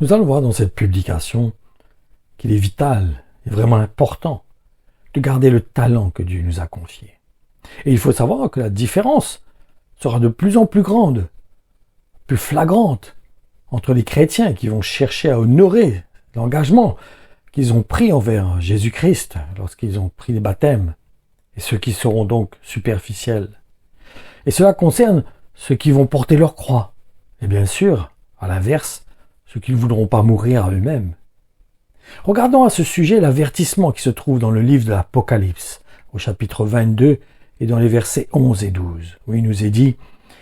Nous allons voir dans cette publication qu'il est vital et vraiment important de garder le talent que Dieu nous a confié. Et il faut savoir que la différence sera de plus en plus grande, plus flagrante, entre les chrétiens qui vont chercher à honorer l'engagement qu'ils ont pris envers Jésus-Christ lorsqu'ils ont pris les baptêmes, et ceux qui seront donc superficiels. Et cela concerne ceux qui vont porter leur croix, et bien sûr, à l'inverse, ceux qui ne voudront pas mourir à eux-mêmes. Regardons à ce sujet l'avertissement qui se trouve dans le livre de l'Apocalypse, au chapitre 22 et dans les versets 11 et 12, où il nous est dit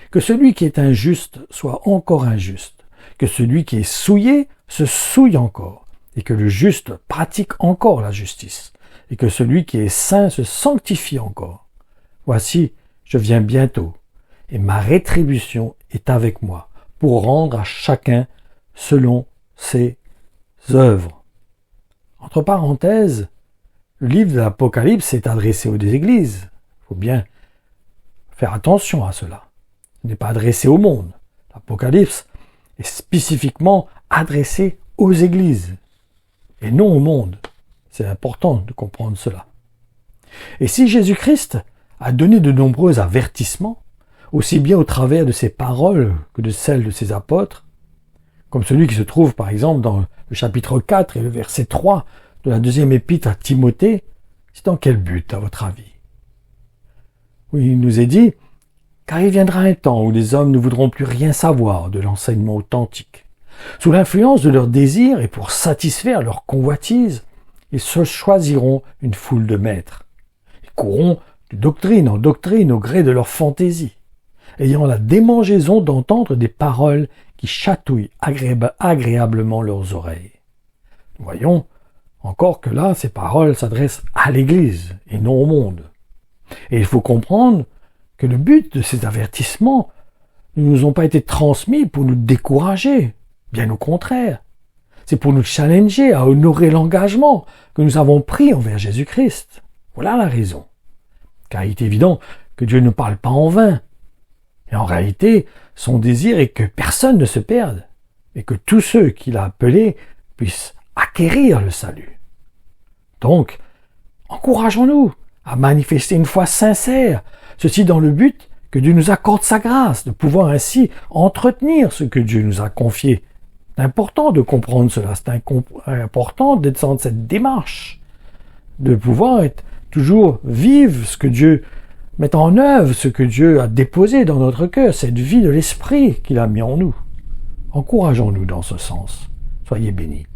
que celui qui est injuste soit encore injuste, que celui qui est souillé se souille encore, et que le juste pratique encore la justice, et que celui qui est saint se sanctifie encore. Voici, je viens bientôt, et ma rétribution est avec moi, pour rendre à chacun selon ses œuvres. Entre parenthèses, le livre de l'Apocalypse est adressé aux églises. Il faut bien faire attention à cela. Il n'est pas adressé au monde. L'Apocalypse est spécifiquement adressé aux églises et non au monde. C'est important de comprendre cela. Et si Jésus-Christ a donné de nombreux avertissements, aussi bien au travers de ses paroles que de celles de ses apôtres, comme celui qui se trouve par exemple dans le chapitre 4 et le verset 3 de la deuxième épître à Timothée, c'est dans quel but à votre avis? Oui, il nous est dit, car il viendra un temps où les hommes ne voudront plus rien savoir de l'enseignement authentique. Sous l'influence de leurs désirs et pour satisfaire leurs convoitises, ils se choisiront une foule de maîtres. Ils courront de doctrine en doctrine au gré de leur fantaisie, ayant la démangeaison d'entendre des paroles qui chatouillent agréablement leurs oreilles. Nous voyons encore que là, ces paroles s'adressent à l'Église et non au monde. Et il faut comprendre que le but de ces avertissements ne nous ont pas été transmis pour nous décourager, bien au contraire. C'est pour nous challenger à honorer l'engagement que nous avons pris envers Jésus-Christ. Voilà la raison. Car il est évident que Dieu ne parle pas en vain. Et en réalité, son désir est que personne ne se perde, et que tous ceux qu'il a appelés puissent acquérir le salut. Donc, encourageons-nous à manifester une foi sincère, ceci dans le but que Dieu nous accorde sa grâce, de pouvoir ainsi entretenir ce que Dieu nous a confié. C'est important de comprendre cela, c'est important d'être dans cette démarche, de pouvoir être toujours vivre ce que Dieu met en œuvre, ce que Dieu a déposé dans notre cœur, cette vie de l'esprit qu'il a mis en nous. Encourageons-nous dans ce sens. Soyez bénis.